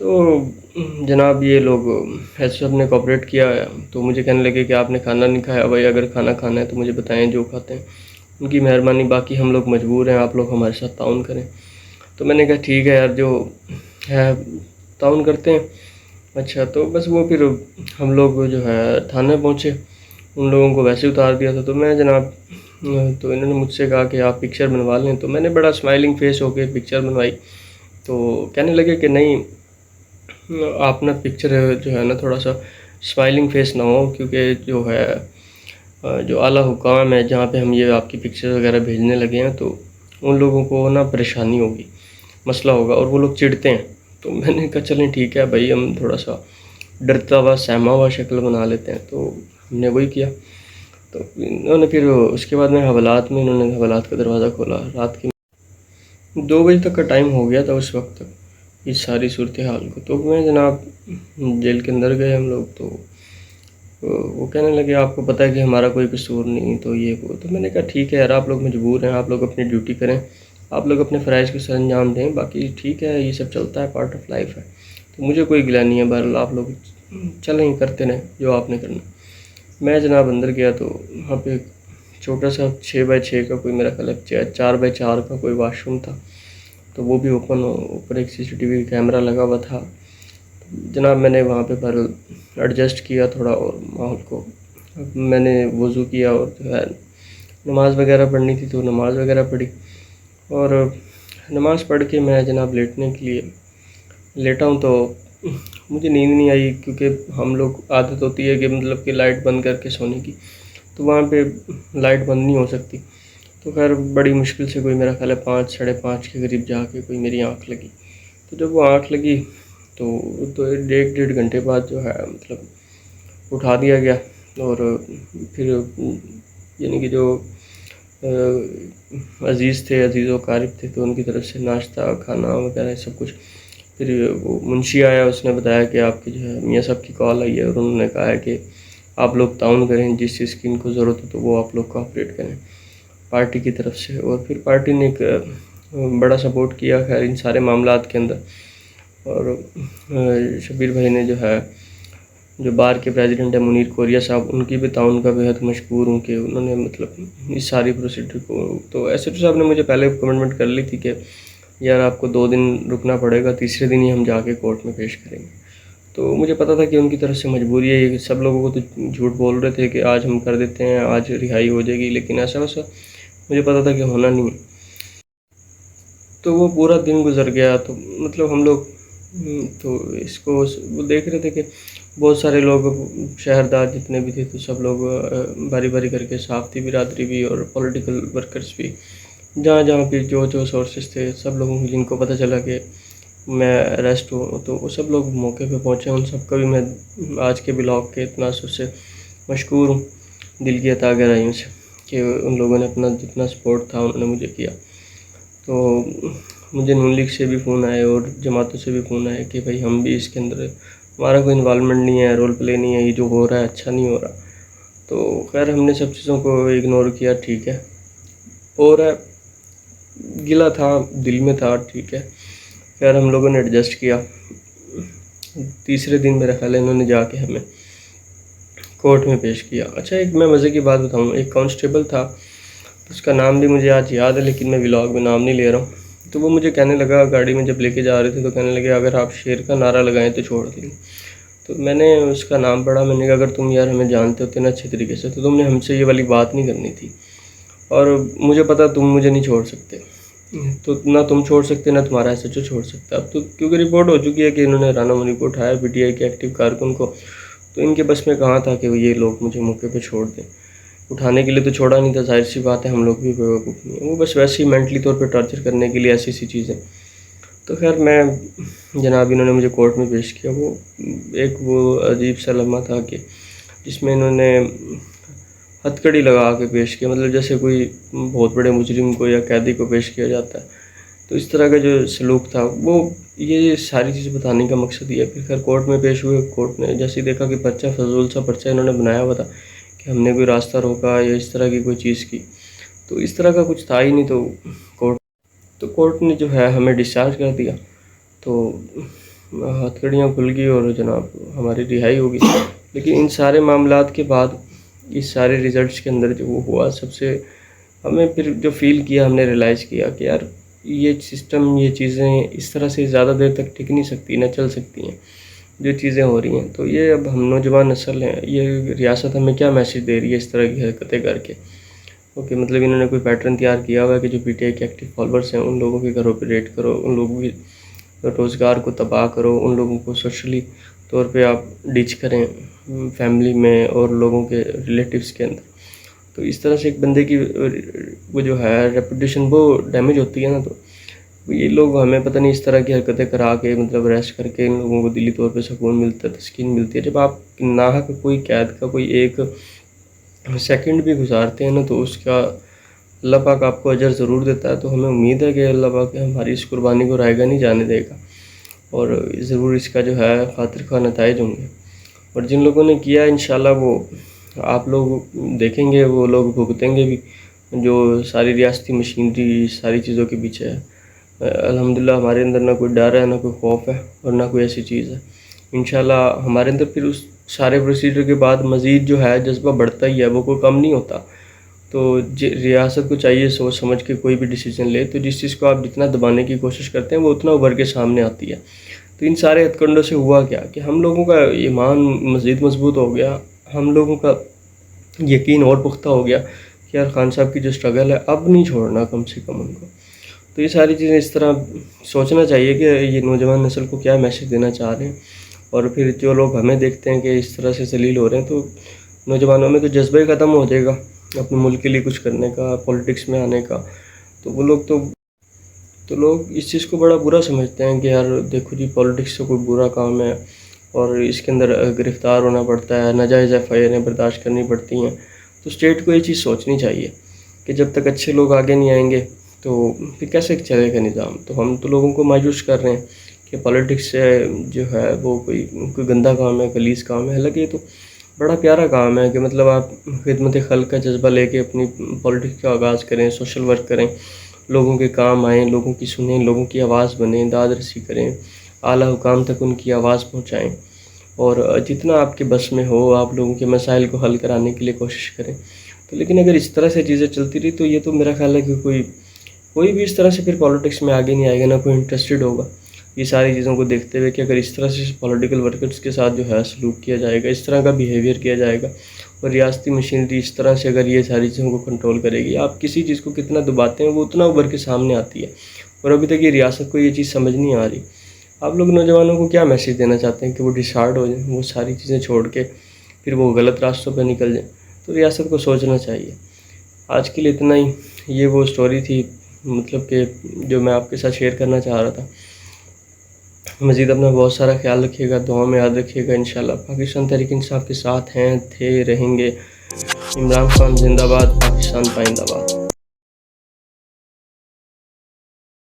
تو جناب یہ لوگ ایسے ہم نے کوپریٹ کیا، تو مجھے کہنے لگے کہ آپ نے کھانا نہیں کھایا بھائی، اگر کھانا کھانا ہے تو مجھے بتائیں جو کھاتے ہیں، ان کی مہربانی، باقی ہم لوگ مجبور ہیں، آپ لوگ ہمارے ساتھ تعاون کریں۔ تو میں نے کہا ٹھیک ہے یار، جو ہے تعاون کرتے ہیں۔ اچھا، تو بس وہ پھر ہم لوگ جو ہے تھانے پہنچے، ان لوگوں کو ویسے اتار دیا تھا۔ تو میں جناب تو انہوں نے مجھ سے کہا کہ آپ پکچر بنوا لیں، تو میں نے بڑا اسمائلنگ فیس ہو کے پکچر بنوائی۔ تو کہنے لگے کہ نہیں، آپ نا پکچر جو ہے نا تھوڑا سا اسمائلنگ فیس نہ ہو، کیونکہ جو ہے جو اعلیٰ حکام ہے جہاں پہ ہم یہ آپ کی پکچر وغیرہ بھیجنے لگے ہیں، تو ان لوگوں کو نا پریشانی ہوگی، مسئلہ ہوگا، اور وہ لوگ چڑھتے ہیں۔ تو میں نے کہا چلیں ٹھیک ہے بھائی، ہم تھوڑا سا ڈرتا ہوا سہما ہوا شکل بنا لیتے ہیں۔ تو ہم نے وہی کیا۔ تو انہوں نے پھر اس کے بعد میں انہوں نے حوالات کا دروازہ کھولا، رات کے 2 بجے تک کا ٹائم ہو گیا تھا اس وقت تک، اس ساری صورتحال کو۔ تو میں جناب جیل کے اندر گئے ہم لوگ، تو وہ کہنے لگے آپ کو پتہ ہے کہ ہمارا کوئی قصور نہیں، تو یہ وہ۔ تو میں نے کہا ٹھیک ہے یار، آپ لوگ مجبور ہیں، آپ لوگ اپنی ڈیوٹی کریں، آپ لوگ اپنے فرائض کو سر انجام دیں، باقی ٹھیک ہے، یہ سب چلتا ہے، پارٹ آف لائف ہے۔ تو مجھے کوئی گلہ نہیں ہے، بہرحال آپ لوگ چلیں کرتے رہیں جو آپ نے کرنا۔ میں جناب اندر گیا، تو وہاں پہ چھوٹا سا 6x6 کا کوئی، میرا خیال ہے 4x4 کا کوئی واش روم تھا، تو وہ بھی اوپر ایک CCTV کیمرہ لگا ہوا تھا۔ جناب میں نے وہاں پہ پر ایڈجسٹ کیا تھوڑا اور ماحول کو، میں نے وضو کیا، اور جو ہے نماز وغیرہ پڑھنی تھی تو نماز وغیرہ پڑھی، اور نماز پڑھ کے میں جناب لیٹنے کے لیے لیٹا ہوں، تو مجھے نیند نہیں آئی، کیونکہ ہم لوگ عادت ہوتی ہے کہ مطلب کہ لائٹ بند کر کے سونے کی، تو وہاں پہ لائٹ بند نہیں ہو سکتی۔ تو خیر بڑی مشکل سے کوئی میرا خیال ہے 5 ساڑھے 5 کے قریب جا کے کوئی میری آنکھ لگی۔ تو جب وہ آنکھ لگی تو 1.5 گھنٹے بعد جو ہے مطلب اٹھا دیا گیا، اور پھر یعنی کہ جو عزیز و قارب تھے، تو ان کی طرف سے ناشتہ کھانا وغیرہ سب کچھ۔ پھر وہ منشی آیا، اس نے بتایا کہ آپ کی جو ہے میاں صاحب کی کال آئی ہے، اور انہوں نے کہا ہے کہ آپ لوگ تعاون کریں، جس چیز کی ان کو ضرورت ہو تو وہ آپ لوگ کوآپریٹ کریں پارٹی کی طرف سے۔ اور پھر پارٹی نے ایک بڑا سپورٹ کیا خیر ان سارے معاملات کے اندر، اور شبیر بھائی نے جو ہے، جو بار کے پریزیڈنٹ ہیں منیر کوریا صاحب، ان کی بھی تعاون کا بہت مشکور ہوں کہ انہوں نے مطلب اس ساری پروسیڈر کو، تو ایس ایچ او صاحب نے مجھے پہلے کمٹمنٹ کر لی تھی کہ یار آپ کو 2 دن رکنا پڑے گا، تیسرے دن ہی ہم جا کے کورٹ میں پیش کریں گے۔ تو مجھے پتہ تھا کہ ان کی طرف سے مجبوری ہے، یہ سب لوگوں کو تو جھوٹ بول رہے تھے کہ آج ہم کر دیتے ہیں، آج رہائی ہو جائے گی، لیکن ایسا ویسا مجھے پتہ تھا کہ ہونا نہیں ہے۔ تو وہ پورا دن گزر گیا، تو مطلب ہم لوگ تو اس کو وہ دیکھ رہے تھے کہ بہت سارے لوگ شہردار جتنے بھی تھے، تو سب لوگ باری باری کر کے، صحافتی برادری بھی اور پولیٹیکل ورکرز بھی، جہاں جہاں پہ جو سورسز تھے، سب لوگوں کو جن کو پتہ چلا کہ میں اریسٹ ہوں، تو وہ سب لوگ موقع پہ پہنچے۔ ان سب کا بھی میں آج کے بلاگ کے تناظر سے مشکور ہوں، دل کی عطا گہرائیوں سے، کہ ان لوگوں نے اپنا جتنا سپورٹ تھا انہوں نے مجھے کیا۔ تو مجھے نون لیگ سے بھی فون آئے اور جماعتوں سے بھی فون آئے کہ بھائی ہم بھی اس کے اندر، ہمارا کوئی انوالومنٹ نہیں ہے، رول پلے نہیں ہے، یہ جو ہو رہا ہے اچھا نہیں ہو رہا۔ تو خیر ہم نے سب چیزوں کو اگنور کیا، ٹھیک ہے، ہو رہا ہے، گلا تھا، دل میں تھا، ٹھیک ہے، خیر ہم لوگوں نے ایڈجسٹ کیا۔ تیسرے دن میرا خیال ہے انہوں نے جا کے ہمیں کورٹ میں پیش کیا۔ اچھا، ایک میں مزے کی بات بتاؤں، ایک کانسٹیبل تھا، اس کا نام بھی مجھے آج یاد ہے، لیکن میں ولاگ میں نام نہیں لے رہا ہوں۔ تو وہ مجھے کہنے لگا، گاڑی میں جب لے کے جا رہے تھے تو کہنے لگے اگر آپ شیر کا نعرہ لگائیں تو چھوڑ دیں گے۔ تو میں نے اس کا نام پڑھا، میں نے کہا اگر تم یار ہمیں جانتے ہوتے نا اچھے طریقے سے تو تم نے ہم سے یہ والی بات نہیں کرنی تھی، اور مجھے پتا تم مجھے نہیں چھوڑ سکتے، تو نہ تم چھوڑ سکتے نہ تمہارا ایس ایچ او چھوڑ سکتا۔ اب تو کیونکہ رپورٹ ہو چکی ہے کہ انہوں نے رانا منی کو اٹھایا، PTI کے ایکٹیو کارکن کو، تو ان کے بس میں کہاں تھا کہ یہ لوگ مجھے موقع پہ چھوڑ دیں۔ اٹھانے کے لیے تو چھوڑا نہیں تھا، ظاہر سی بات ہے، ہم لوگ بھی بیوقوف نہیں ہیں، وہ بس ویسے ہی مینٹلی طور پہ ٹارچر کرنے کے لیے ایسی چیزیں۔ تو خیر میں جناب انہوں نے مجھے کورٹ میں پیش کیا، وہ ایک وہ عجیب سا لمحہ تھا کہ جس میں انہوں نے ہتھ کڑی لگا کے پیش کیا، مطلب جیسے کوئی بہت بڑے مجرم کو یا قیدی کو پیش کیا جاتا ہے، تو اس طرح کا جو سلوک تھا وہ، یہ ساری چیز بتانے کا مقصد یہ ہے۔ پھر خیر کورٹ میں پیش ہوئے، کورٹ نے جیسے دیکھا کہ پرچہ فضول سا پرچہ انہوں نے بنایا ہوا تھا کہ ہم نے کوئی راستہ روکا یا اس طرح کی کوئی چیز کی، تو اس طرح کا کچھ تھا ہی نہیں۔ تو کورٹ نے جو ہے ہمیں ڈسچارج کر دیا۔ تو ہتھکڑیاں کھل گئی اور جناب ہماری رہائی ہوگی. لیکن ان سارے معاملات کے بعد اس سارے ریزلٹس کے اندر جو وہ ہوا، سب سے ہمیں پھر جو فیل کیا، ہم نے ریلائز کیا کہ یار یہ سسٹم، یہ چیزیں اس طرح سے زیادہ دیر تک ٹک نہیں سکتی، نہ چل سکتی ہیں جو چیزیں ہو رہی ہیں. تو یہ اب ہم نوجوان نسل ہیں، یہ ریاست ہمیں کیا میسیج دے رہی ہے اس طرح کی حرکتیں کر کے؟ اوکے، مطلب انہوں نے کوئی پیٹرن تیار کیا ہوا ہے کہ جو پی ٹی آئی کے ایکٹیو فالوورس ہیں ان لوگوں کے گھروں پہ ریڈ کرو، ان لوگوں کی روزگار کو تباہ کرو، ان لوگوں کو سوشلی طور پہ آپ ڈیچ کریں فیملی میں اور لوگوں کے ریلیٹیوز کے اندر. تو اس طرح سے ایک بندے کی وہ جو ہے ریپوٹیشن وہ ڈیمیج ہوتی ہے نا. تو یہ لوگ ہمیں پتہ نہیں اس طرح کی حرکتیں کرا کے مطلب اریسٹ کر کے ان لوگوں کو دلی طور پہ سکون ملتا ہے، تسکین ملتی ہے. جب آپ ناحق کوئی قید کا کوئی ایک سیکنڈ بھی گزارتے ہیں نا تو اس کا اللہ پاک آپ کو اجر ضرور دیتا ہے. تو ہمیں امید ہے کہ اللہ پاک ہماری اس قربانی کو رائے گا نہیں جانے دے گا اور ضرور اس کا جو ہے خاطر خواہ نتائج ہوں گے. اور جن لوگوں نے کیا انشاءاللہ وہ آپ لوگ دیکھیں گے، وہ لوگ بھگتیں گے بھی، جو ساری ریاستی مشینری ساری چیزوں کے پیچھے ہے. الحمدللہ ہمارے اندر نہ کوئی ڈر ہے، نہ کوئی خوف ہے اور نہ کوئی ایسی چیز ہے. انشاءاللہ ہمارے اندر پھر اس سارے پروسیجر کے بعد مزید جو ہے جذبہ بڑھتا ہی ہے، وہ کوئی کم نہیں ہوتا. تو ریاست کو چاہیے سوچ سمجھ کے کوئی بھی ڈیسیجن لے، تو جس چیز کو آپ جتنا دبانے کی کوشش کرتے ہیں وہ اتنا ابھر کے سامنے آتی ہے. تو ان سارے ہتھ کنڈوں سے ہوا کیا کہ ہم لوگوں کا ایمان مزید مضبوط ہو گیا، ہم لوگوں کا یقین اور پختہ ہو گیا کہ یار خان صاحب کی جو اسٹرگل ہے اب نہیں چھوڑنا کم سے کم ان کو. تو یہ ساری چیزیں اس طرح سوچنا چاہیے کہ یہ نوجوان نسل کو کیا میسیج دینا چاہ رہے ہیں. اور پھر جو لوگ ہمیں دیکھتے ہیں کہ اس طرح سے ذلیل ہو رہے ہیں، تو نوجوانوں میں تو جذبہ ہی ختم ہو جائے گا اپنے ملک کے لیے کچھ کرنے کا، پولیٹکس میں آنے کا. تو وہ لوگ تو لوگ اس چیز کو بڑا برا سمجھتے ہیں کہ یار دیکھو جی پولیٹکس سے کوئی برا کام ہے اور اس کے اندر گرفتار ہونا پڑتا ہے، ناجائز ایف آئی آریں برداشت کرنی پڑتی ہیں. تو اسٹیٹ کو یہ چیز سوچنی چاہیے کہ جب تک اچھے لوگ آگے نہیں آئیں گے تو پھر کیسے چلے گا نظام. تو ہم تو لوگوں کو مایوس کر رہے ہیں کہ پولیٹکس سے جو ہے وہ کوئی گندا کام ہے، غلیظ کام ہے. حالانکہ یہ تو بڑا پیارا کام ہے کہ مطلب آپ خدمت خلق کا جذبہ لے کے اپنی پولیٹکس کا آغاز کریں، سوشل ورک کریں، لوگوں کے کام آئیں، لوگوں کی سنیں، لوگوں کی آواز بنیں، داد رسی کریں، اعلیٰ حکام تک ان کی آواز پہنچائیں اور جتنا آپ کے بس میں ہو آپ لوگوں کے مسائل کو حل کرانے کے لیے کوشش کریں. تو لیکن اگر اس طرح سے چیزیں چلتی رہی تو یہ تو میرا خیال ہے کہ کوئی بھی اس طرح سے پھر پولیٹکس میں آگے نہیں آئے گا، نہ کوئی انٹرسٹڈ ہوگا یہ ساری چیزوں کو دیکھتے ہوئے کہ اگر اس طرح سے پولیٹیکل ورکرز کے ساتھ جو ہے سلوک کیا جائے گا، اس طرح کا بیہیویئر کیا جائے گا اور ریاستی مشینری اس طرح سے اگر یہ ساری چیزوں کو کنٹرول کرے گی، آپ کسی چیز کو کتنا دباتے ہیں وہ اتنا ابھر کے سامنے آتی ہے. اور ابھی تک یہ ریاست کو یہ چیز سمجھ نہیں آ رہی. آپ لوگ نوجوانوں کو کیا میسیج دینا چاہتے ہیں کہ وہ ڈسہارڈ ہو جائیں، وہ ساری چیزیں چھوڑ کے پھر وہ غلط راستوں پہ نکل جائیں؟ تو ریاست کو سوچنا چاہیے. آج کے لیے اتنا ہی. یہ وہ سٹوری تھی مطلب کہ جو میں آپ کے ساتھ شیئر کرنا چاہ رہا تھا. مزید اپنا بہت سارا خیال رکھیے گا، دعاؤں میں یاد رکھیے گا. انشاءاللہ پاکستان تحریک انصاف کے ساتھ ہیں، تھے، رہیں گے. عمران خان زندہ باد، پاکستان پائندہ باد.